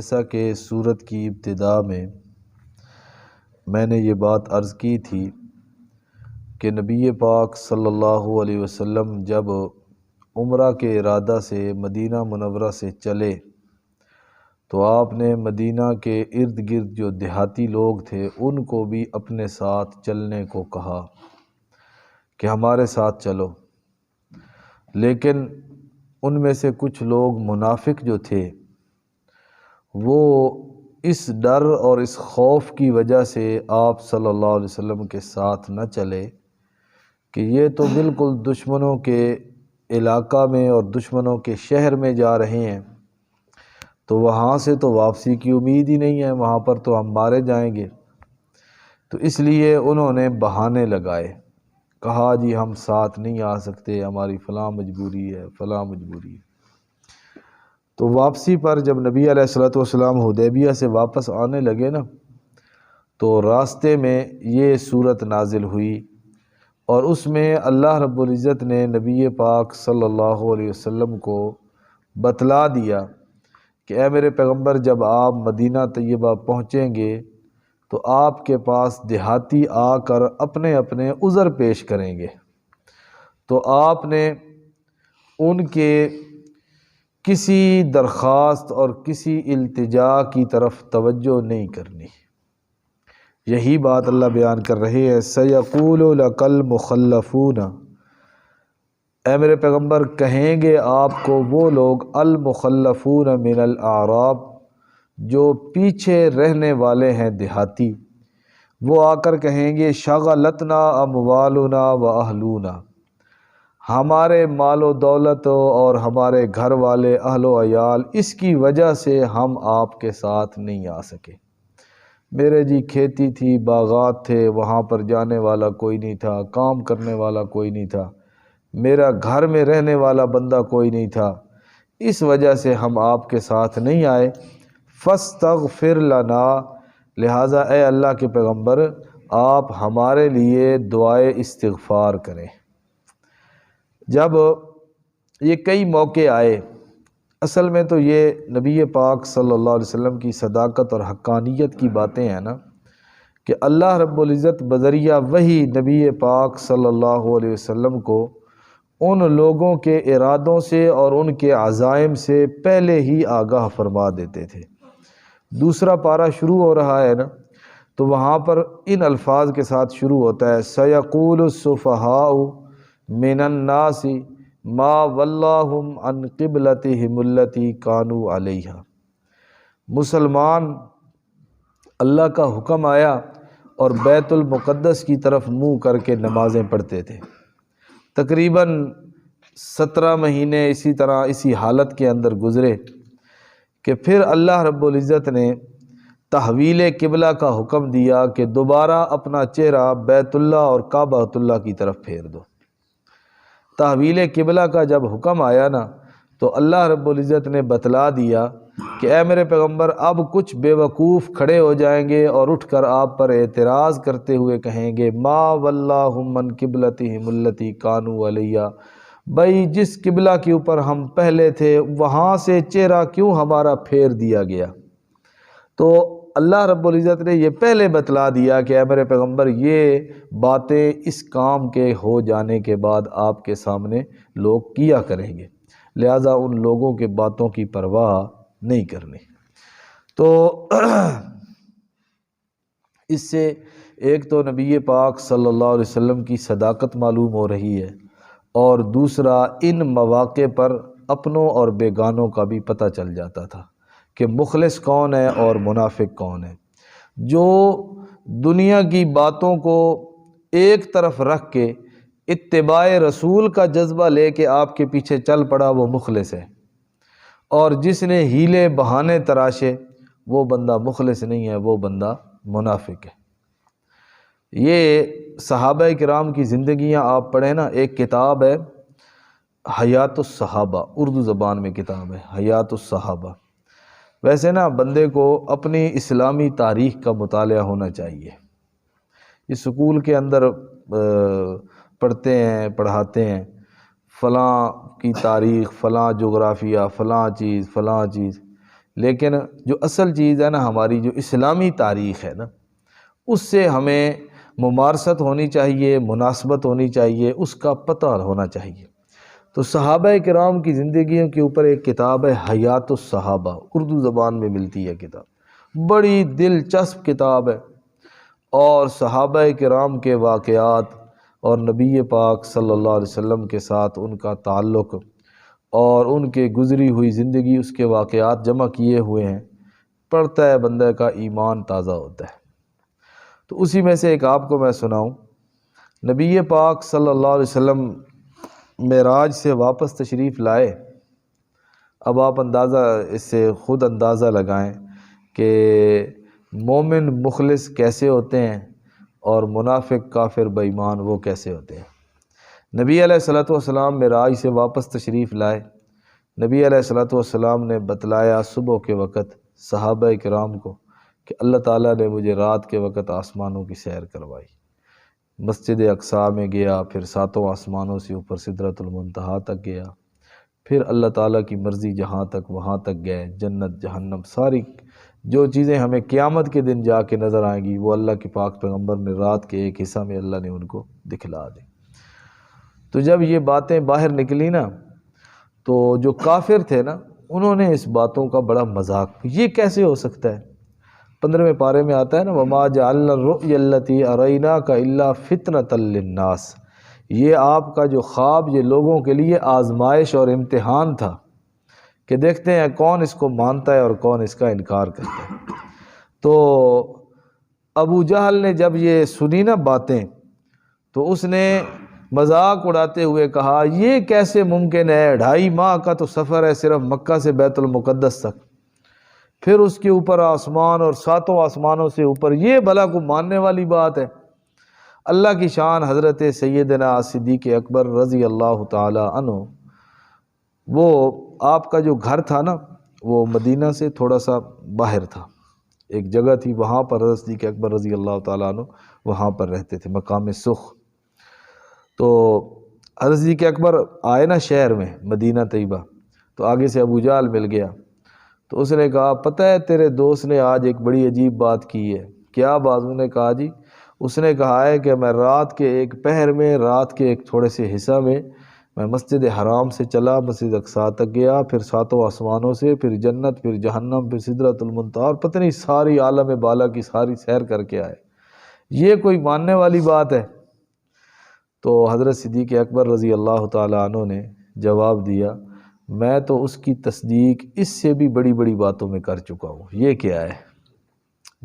جیسا کہ سورت کی ابتدا میں نے یہ بات عرض کی تھی کہ نبی پاک صلی اللہ علیہ وسلم جب عمرہ کے ارادہ سے مدینہ منورہ سے چلے تو آپ نے مدینہ کے ارد گرد جو دیہاتی لوگ تھے ان کو بھی اپنے ساتھ چلنے کو کہا کہ ہمارے ساتھ چلو، لیکن ان میں سے کچھ لوگ منافق جو تھے وہ اس ڈر اور اس خوف کی وجہ سے آپ صلی اللہ علیہ وسلم کے ساتھ نہ چلے کہ یہ تو بالکل دشمنوں کے علاقہ میں اور دشمنوں کے شہر میں جا رہے ہیں، تو وہاں سے تو واپسی کی امید ہی نہیں ہے، وہاں پر تو ہم مارے جائیں گے۔ تو اس لیے انہوں نے بہانے لگائے، کہا جی ہم ساتھ نہیں آ سکتے، ہماری فلاں مجبوری ہے، فلاں مجبوری ہے۔ تو واپسی پر جب نبی علیہ الصلوۃ والسلام حدیبیہ سے واپس آنے لگے نا، تو راستے میں یہ صورت نازل ہوئی اور اس میں اللہ رب العزت نے نبی پاک صلی اللہ علیہ وسلم کو بتلا دیا کہ اے میرے پیغمبر، جب آپ مدینہ طیبہ پہنچیں گے تو آپ کے پاس دیہاتی آ کر اپنے اپنے عذر پیش کریں گے، تو آپ نے ان کے کسی درخواست اور کسی التجا کی طرف توجہ نہیں کرنی۔ یہی بات اللہ بیان کر رہے ہیں، سَيَقُولُ لَكَ الْمُخَلَّفُونَ، اے میرے پیغمبر کہیں گے آپ کو وہ لوگ المخلفون من الاعراب جو پیچھے رہنے والے ہیں دیہاتی، وہ آ کر کہیں گے شغلتنا اموالنا و اہلونا، ہمارے مال و دولت اور ہمارے گھر والے اہل و عیال اس کی وجہ سے ہم آپ کے ساتھ نہیں آ سکے۔ میرے جی کھیتی تھی، باغات تھے، وہاں پر جانے والا کوئی نہیں تھا، کام کرنے والا کوئی نہیں تھا، میرا گھر میں رہنے والا بندہ کوئی نہیں تھا، اس وجہ سے ہم آپ کے ساتھ نہیں آئے۔ فاستغفر لنا، لہٰذا اے اللہ کے پیغمبر آپ ہمارے لیے دعائے استغفار کریں۔ جب یہ کئی موقع آئے، اصل میں تو یہ نبی پاک صلی اللہ علیہ وسلم کی صداقت اور حقانیت کی باتیں ہیں نا، کہ اللہ رب العزت بذریعہ وحی نبی پاک صلی اللہ علیہ وسلم کو ان لوگوں کے ارادوں سے اور ان کے عزائم سے پہلے ہی آگاہ فرما دیتے تھے۔ دوسرا پارہ شروع ہو رہا ہے نا، تو وہاں پر ان الفاظ کے ساتھ شروع ہوتا ہے، سَيَقُولُ السُّفَهَاءُ مِنَ النَّاسِ مَا وَلَّاهُمْ عَنْ قِبْلَتِهِمُ الَّتِي كَانُوا عَلَيْهَا، مسلمان اللہ کا حکم آیا اور بیت المقدس کی طرف منہ کر کے نمازیں پڑھتے تھے، تقریباً 17 مہینے اسی طرح اسی حالت کے اندر گزرے کہ پھر اللہ رب العزت نے تحویل قبلہ کا حکم دیا کہ دوبارہ اپنا چہرہ بیت اللہ اور کعبہ اللہ کی طرف پھیر دو۔ تحویل قبلہ کا جب حکم آیا نا، تو اللہ رب العزت نے بتلا دیا کہ اے میرے پیغمبر اب کچھ بے وقوف کھڑے ہو جائیں گے اور اٹھ کر آپ پر اعتراض کرتے ہوئے کہیں گے ما وَلَّاهُمْ عَنْ قِبْلَتِهِمُ الَّتِي كَانُوا عَلَيْهَا، بھائی جس قبلہ کے اوپر ہم پہلے تھے وہاں سے چہرہ کیوں ہمارا پھیر دیا گیا؟ تو اللہ رب العزت نے یہ پہلے بتلا دیا کہ اے میرے پیغمبر یہ باتیں اس کام کے ہو جانے کے بعد آپ کے سامنے لوگ کیا کریں گے، لہٰذا ان لوگوں کے باتوں کی پرواہ نہیں کرنی۔ تو اس سے ایک تو نبی پاک صلی اللہ علیہ وسلم کی صداقت معلوم ہو رہی ہے، اور دوسرا ان مواقع پر اپنوں اور بیگانوں کا بھی پتہ چل جاتا تھا کہ مخلص کون ہے اور منافق کون ہے۔ جو دنیا کی باتوں کو ایک طرف رکھ کے اتباع رسول کا جذبہ لے کے آپ کے پیچھے چل پڑا وہ مخلص ہے، اور جس نے ہیلے بہانے تراشے وہ بندہ مخلص نہیں ہے، وہ بندہ منافق ہے۔ یہ صحابہ کرام کی زندگیاں آپ پڑھیں نا، ایک کتاب ہے حیات الصحابہ، اردو زبان میں کتاب ہے حیات الصحابہ۔ ویسے نا بندے کو اپنی اسلامی تاریخ کا مطالعہ ہونا چاہیے۔ یہ سکول کے اندر پڑھتے ہیں، پڑھاتے ہیں فلاں کی تاریخ، فلاں جغرافیہ، فلاں چیز فلاں چیز، لیکن جو اصل چیز ہے نا ہماری جو اسلامی تاریخ ہے نا، اس سے ہمیں ممارست ہونی چاہیے، مناسبت ہونی چاہیے، اس کا پتہ ہونا چاہیے۔ تو صحابہ کرام کی زندگیوں کے اوپر ایک کتاب ہے حیات الصحابہ، اردو زبان میں ملتی ہے کتاب، بڑی دلچسپ کتاب ہے، اور صحابہ کرام کے واقعات اور نبی پاک صلی اللہ علیہ وسلم کے ساتھ ان کا تعلق اور ان کے گزری ہوئی زندگی، اس کے واقعات جمع کیے ہوئے ہیں، پڑھتا ہے بندہ کا ایمان تازہ ہوتا ہے۔ تو اسی میں سے ایک آپ کو میں سناؤں، نبی پاک صلی اللہ علیہ وسلم معراج سے واپس تشریف لائے۔ اب آپ اس سے خود اندازہ لگائیں کہ مومن مخلص کیسے ہوتے ہیں اور منافق کافر بے ایمان وہ کیسے ہوتے ہیں۔ نبی علیہ الصلوۃ والسلام معراج سے واپس تشریف لائے۔ نبی علیہ الصلوۃ والسلام نے بتلایا صبح کے وقت صحابہ کرام کو کہ اللہ تعالیٰ نے مجھے رات کے وقت آسمانوں کی سیر کروائی، مسجد اقصیٰ میں گیا، پھر ساتوں آسمانوں سے اوپر سدرۃ المنتہا تک گیا، پھر اللہ تعالیٰ کی مرضی جہاں تک وہاں تک گئے، جنت جہنم ساری جو چیزیں ہمیں قیامت کے دن جا کے نظر آئیں گی وہ اللہ کے پاک پیغمبر نے رات کے ایک حصہ میں اللہ نے ان کو دکھلا دی۔ تو جب یہ باتیں باہر نکلی نا تو جو کافر تھے نا انہوں نے اس باتوں کا بڑا مذاق، یہ کیسے ہو سکتا ہے؟ 15ویں پارے میں آتا ہے نا وَمَا جَعَلْنَا الرُّؤْيَا الَّتِي أَرَيْنَاكَ إِلَّا فِتْنَةً لِلنَّاسِ، یہ آپ کا جو خواب یہ لوگوں کے لیے آزمائش اور امتحان تھا کہ دیکھتے ہیں کون اس کو مانتا ہے اور کون اس کا انکار کرتا ہے۔ تو ابو جہل نے جب یہ سنی نا باتیں تو اس نے مذاق اڑاتے ہوئے کہا یہ کیسے ممکن ہے، 2.5 ماہ کا تو سفر ہے صرف مکہ سے بیت المقدس تک، پھر اس کے اوپر آسمان اور ساتوں آسمانوں سے اوپر، یہ بھلا کو ماننے والی بات ہے؟ اللہ کی شان حضرت سیدنا صدیق اکبر رضی اللہ تعالی عنہ، وہ آپ کا جو گھر تھا نا وہ مدینہ سے تھوڑا سا باہر تھا، ایک جگہ تھی وہاں پر حضرت صدیق اکبر رضی اللہ تعالیٰ عنہ وہاں پر رہتے تھے، مقام سخ۔ تو حضرت صدیق اکبر آئے نا شہر میں مدینہ طیبہ، تو آگے سے ابو جہل مل گیا، تو اس نے کہا پتہ ہے تیرے دوست نے آج ایک بڑی عجیب بات کی ہے۔ کیا بات؟ انہوں نے کہا جی، اس نے کہا ہے کہ میں رات کے ایک پہر میں، رات کے ایک تھوڑے سے حصہ میں مسجد حرام سے چلا، مسجد اقصیٰ تک گیا، پھر ساتوں آسمانوں سے، پھر جنت، پھر جہنم، پھر سدرۃ المنتہا، اور پتہ نہیں ساری عالم بالا کی ساری سیر کر کے آئے، یہ کوئی ماننے والی بات ہے؟ تو حضرت صدیق اکبر رضی اللہ تعالیٰ عنہ نے جواب دیا میں تو اس کی تصدیق اس سے بھی بڑی بڑی باتوں میں کر چکا ہوں۔ یہ کیا ہے؟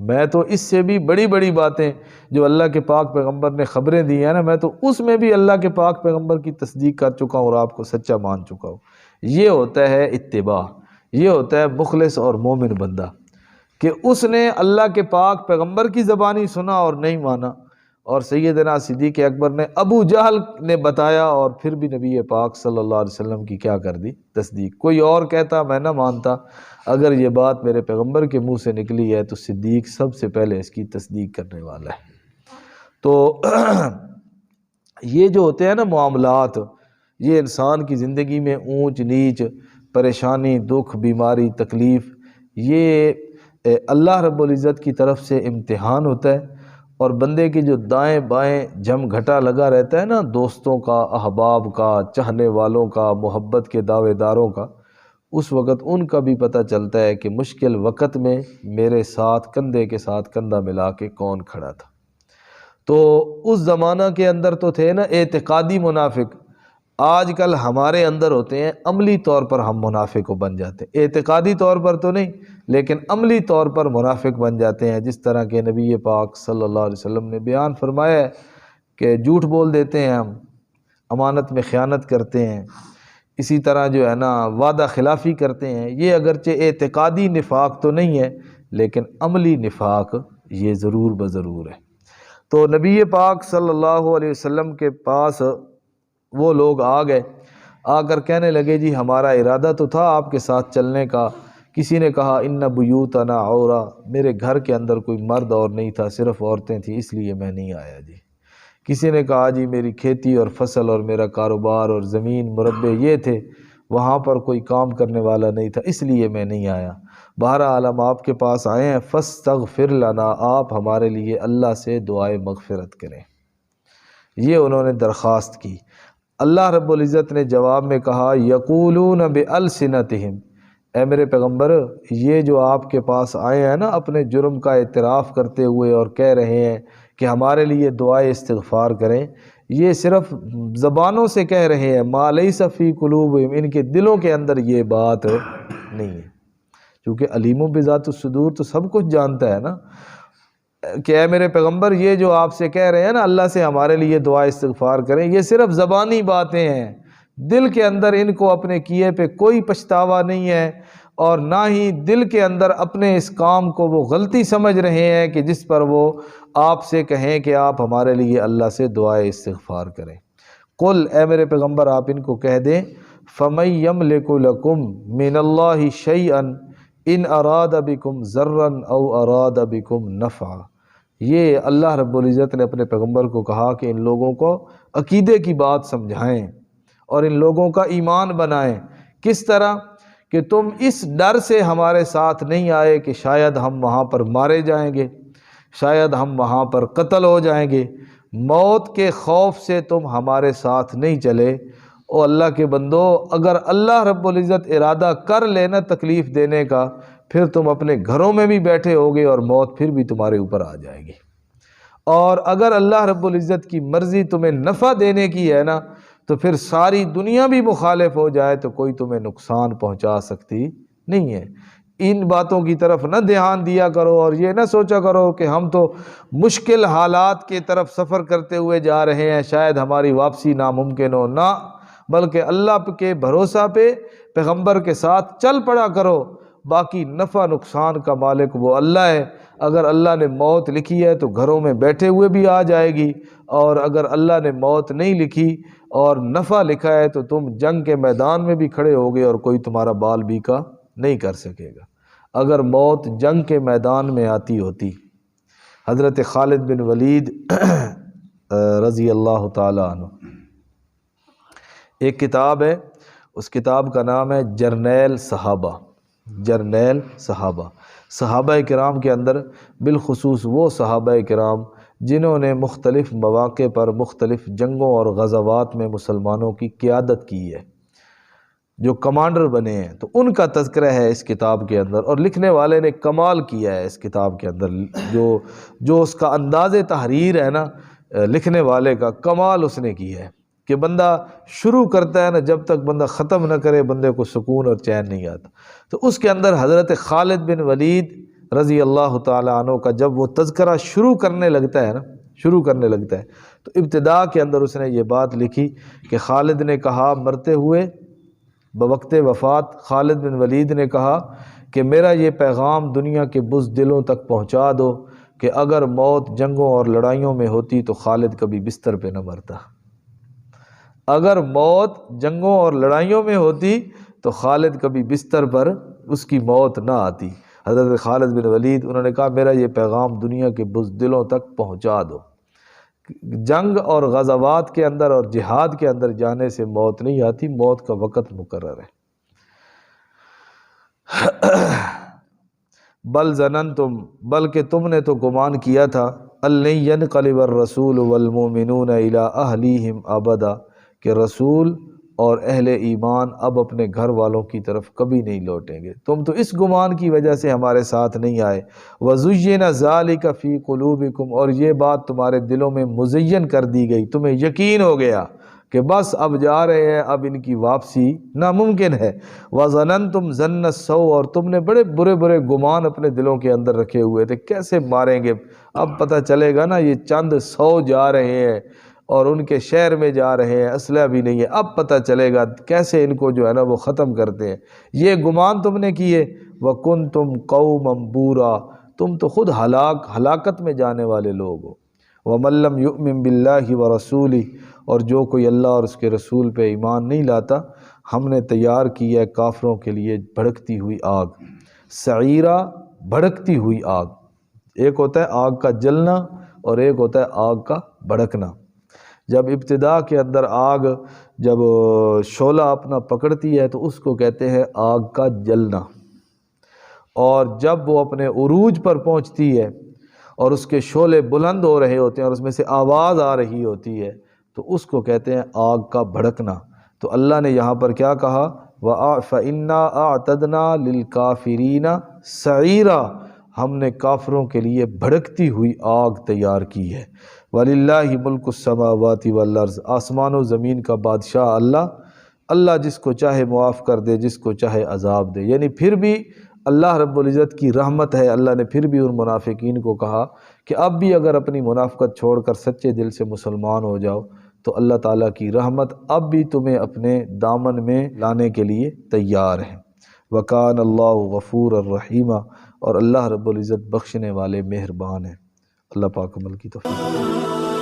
میں تو اس سے بھی بڑی بڑی باتیں جو اللہ کے پاک پیغمبر نے خبریں دی ہیں نا، میں تو اس میں بھی اللہ کے پاک پیغمبر کی تصدیق کر چکا ہوں اور آپ کو سچا مان چکا ہوں۔ یہ ہوتا ہے اتباع، یہ ہوتا ہے مخلص اور مومن بندہ، کہ اس نے اللہ کے پاک پیغمبر کی زبانی سنا اور نہیں مانا، اور سیدنا صدیق اکبر نے ابو جہل نے بتایا اور پھر بھی نبی پاک صلی اللہ علیہ وسلم کی کیا کر دی؟ تصدیق۔ کوئی اور کہتا میں نہ مانتا، اگر یہ بات میرے پیغمبر کے منہ سے نکلی ہے تو صدیق سب سے پہلے اس کی تصدیق کرنے والا ہے۔ تو یہ جو ہوتے ہیں نا معاملات، یہ انسان کی زندگی میں اونچ نیچ، پریشانی، دکھ، بیماری، تکلیف، یہ اللہ رب العزت کی طرف سے امتحان ہوتا ہے، اور بندے کی جو دائیں بائیں جم گھٹا لگا رہتا ہے نا، دوستوں کا، احباب کا، چاہنے والوں کا، محبت کے دعوے داروں کا، اس وقت ان کا بھی پتہ چلتا ہے کہ مشکل وقت میں میرے ساتھ کندھے کے ساتھ کندھا ملا کے کون کھڑا تھا۔ تو اس زمانہ کے اندر تو تھے نا اعتقادی منافق، آج کل ہمارے اندر ہوتے ہیں عملی طور پر ہم منافق بن جاتے ہیں، اعتقادی طور پر تو نہیں لیکن عملی طور پر منافق بن جاتے ہیں، جس طرح کہ نبی پاک صلی اللہ علیہ وسلم نے بیان فرمایا ہے کہ جھوٹ بول دیتے ہیں ہم، امانت میں خیانت کرتے ہیں، اسی طرح جو ہے نا وعدہ خلافی کرتے ہیں، یہ اگرچہ اعتقادی نفاق تو نہیں ہے لیکن عملی نفاق یہ ضرور بضرور ہے۔ تو نبی پاک صلی اللہ علیہ وسلم کے پاس وہ لوگ آ گئے، آ کر کہنے لگے جی ہمارا ارادہ تو تھا آپ کے ساتھ چلنے کا۔ کسی نے کہا ان بیوتنا عورا، میرے گھر کے اندر کوئی مرد اور نہیں تھا، صرف عورتیں تھیں، اس لیے میں نہیں آیا جی۔ کسی نے کہا جی میری کھیتی اور فصل اور میرا کاروبار اور زمین مربے یہ تھے، وہاں پر کوئی کام کرنے والا نہیں تھا، اس لیے میں نہیں آیا۔ بہرحال ہم آپ کے پاس آئے ہیں، فاستغفر لنا، آپ ہمارے لیے اللہ سے دعائے مغفرت کریں۔ یہ انہوں نے درخواست کی۔ اللہ رب العزت نے جواب میں کہا یقولون بألسنتہم، اے میرے پیغمبر یہ جو آپ کے پاس آئے ہیں نا اپنے جرم کا اعتراف کرتے ہوئے اور کہہ رہے ہیں کہ ہمارے لیے دعائے استغفار کریں، یہ صرف زبانوں سے کہہ رہے ہیں، ما لیس فی قلوبہم، ان کے دلوں کے اندر یہ بات نہیں ہے، کیونکہ علیم بذات الصدور تو سب کچھ جانتا ہے نا، کہ اے میرے پیغمبر یہ جو آپ سے کہہ رہے ہیں نا اللہ سے ہمارے لیے دعا استغفار کریں، یہ صرف زبانی باتیں ہیں، دل کے اندر ان کو اپنے کیے پہ کوئی پچھتاوا نہیں ہے، اور نہ ہی دل کے اندر اپنے اس کام کو وہ غلطی سمجھ رہے ہیں کہ جس پر وہ آپ سے کہیں کہ آپ ہمارے لیے اللہ سے دعائے استغفار کریں۔ قل، اے میرے پیغمبر آپ ان کو کہہ دیں، فَمَن يَمْلِكُ لَكُم مِّنَ اللَّهِ شَيْئًا ان اراد بکم ضرا او اراد بکم نفعا۔ یہ اللہ رب العزت نے اپنے پیغمبر کو کہا کہ ان لوگوں کو عقیدے کی بات سمجھائیں اور ان لوگوں کا ایمان بنائیں۔ کس طرح کہ تم اس ڈر سے ہمارے ساتھ نہیں آئے کہ شاید ہم وہاں پر مارے جائیں گے، شاید ہم وہاں پر قتل ہو جائیں گے، موت کے خوف سے تم ہمارے ساتھ نہیں چلے۔ او اللہ کے بندو، اگر اللہ رب العزت ارادہ کر لینا تکلیف دینے کا، پھر تم اپنے گھروں میں بھی بیٹھے ہوگے اور موت پھر بھی تمہارے اوپر آ جائے گی، اور اگر اللہ رب العزت کی مرضی تمہیں نفع دینے کی ہے نا تو پھر ساری دنیا بھی مخالف ہو جائے تو کوئی تمہیں نقصان پہنچا سکتی نہیں ہے۔ ان باتوں کی طرف نہ دھیان دیا کرو اور یہ نہ سوچا کرو کہ ہم تو مشکل حالات کی طرف سفر کرتے ہوئے جا رہے ہیں، شاید ہماری واپسی ناممکن ہو، نہ، بلکہ اللہ کے بھروسہ پہ پیغمبر کے ساتھ چل پڑا کرو۔ باقی نفع نقصان کا مالک وہ اللہ ہے، اگر اللہ نے موت لکھی ہے تو گھروں میں بیٹھے ہوئے بھی آ جائے گی، اور اگر اللہ نے موت نہیں لکھی اور نفع لکھا ہے تو تم جنگ کے میدان میں بھی کھڑے ہوگے اور کوئی تمہارا بال بیکا نہیں کر سکے گا۔ اگر موت جنگ کے میدان میں آتی ہوتی، حضرت خالد بن ولید رضی اللہ تعالی عنہ، ایک کتاب ہے، اس کتاب کا نام ہے جرنیل صحابہ، جرنیل صحابہ۔ صحابہ کرام کے اندر بالخصوص وہ صحابہ کرام جنہوں نے مختلف مواقع پر مختلف جنگوں اور غزوات میں مسلمانوں کی قیادت کی ہے، جو کمانڈر بنے ہیں، تو ان کا تذکرہ ہے اس کتاب کے اندر، اور لکھنے والے نے کمال کیا ہے اس کتاب کے اندر، جو اس کا انداز تحریر ہے نا لکھنے والے کا، کمال اس نے کی ہے کہ بندہ شروع کرتا ہے نا جب تک بندہ ختم نہ کرے بندے کو سکون اور چین نہیں آتا۔ تو اس کے اندر حضرت خالد بن ولید رضی اللہ تعالی عنہ کا جب وہ تذکرہ شروع کرنے لگتا ہے تو ابتدا کے اندر اس نے یہ بات لکھی کہ خالد نے کہا مرتے ہوئے، بوقت وفات خالد بن ولید نے کہا کہ میرا یہ پیغام دنیا کے بزدلوں تک پہنچا دو کہ اگر موت جنگوں اور لڑائیوں میں ہوتی تو خالد کبھی بستر پہ نہ مرتا، اگر موت جنگوں اور لڑائیوں میں ہوتی تو خالد کبھی بستر پر اس کی موت نہ آتی۔ حضرت خالد بن ولید انہوں نے کہا میرا یہ پیغام دنیا کے بزدلوں تک پہنچا دو، جنگ اور غزوات کے اندر اور جہاد کے اندر جانے سے موت نہیں آتی، موت کا وقت مقرر ہے۔ بل ظننتم، بلکہ تم نے تو گمان کیا تھا، الن ینقلب الرسول والمؤمنون الی اہلیہم ابدا، کہ رسول اور اہل ایمان اب اپنے گھر والوں کی طرف کبھی نہیں لوٹیں گے، تم تو اس گمان کی وجہ سے ہمارے ساتھ نہیں آئے۔ وَزُيِّنَ ذَلِكَ فِي قُلُوبِكُمْ، اور یہ بات تمہارے دلوں میں مزین کر دی گئی، تمہیں یقین ہو گیا کہ بس اب جا رہے ہیں، اب ان کی واپسی ناممکن ہے۔ وَظَنَنْتُمْ ظَنَّ السَّوْءِ، اور تم نے بڑے برے برے گمان اپنے دلوں کے اندر رکھے ہوئے تھے، کیسے ماریں گے، اب پتہ چلے گا نا یہ چند 100 جا رہے ہیں اور ان کے شہر میں جا رہے ہیں، اسلحہ بھی نہیں ہے، اب پتہ چلے گا کیسے ان کو جو ہے نا وہ ختم کرتے ہیں، یہ گمان تم نے کیے۔ وَكُنْتُمْ قَوْمًا بُورًا، تم تو خود ہلاکت میں جانے والے لوگ ہو۔ وَمَن لَّمْ يُؤْمِن بِاللَّهِ وَرَسُولِهِ، اور جو کوئی اللہ اور اس کے رسول پہ ایمان نہیں لاتا، ہم نے تیار کی ہے کافروں کے لیے بھڑکتی ہوئی آگ، سعیرہ، بھڑکتی ہوئی آگ، ایک ہوتا ہے آگ کا جلنا اور ایک ہوتا ہے آگ کا بھڑکنا۔ جب ابتدا کے اندر آگ جب شعلہ اپنا پکڑتی ہے تو اس کو کہتے ہیں آگ کا جلنا، اور جب وہ اپنے عروج پر پہنچتی ہے اور اس کے شعلے بلند ہو رہے ہوتے ہیں اور اس میں سے آواز آ رہی ہوتی ہے تو اس کو کہتے ہیں آگ کا بھڑکنا۔ تو اللہ نے یہاں پر کیا کہا، فَإِنَّا أَعْتَدْنَا لِلْكَافِرِينَ سَعِيرًا، ہم نے کافروں کے لیے بھڑکتی ہوئی آگ تیار کی ہے۔ وَلِلَّهِ مُلْكُ السَّمَاوَاتِ وَالْأَرْضِ، آسمان و زمین کا بادشاہ اللہ جس کو چاہے معاف کر دے، جس کو چاہے عذاب دے۔ یعنی پھر بھی اللہ رب العزت کی رحمت ہے، اللہ نے پھر بھی ان منافقین کو کہا کہ اب بھی اگر اپنی منافقت چھوڑ کر سچے دل سے مسلمان ہو جاؤ تو اللہ تعالیٰ کی رحمت اب بھی تمہیں اپنے دامن میں لانے کے لیے تیار ہے۔ وَكَانَ اللَّهُ غَفُورًا رَحِيمًا، اور اللہ رب العزت بخشنے والے مہربان ہیں۔ اللہ پاک عمل کی توفیق۔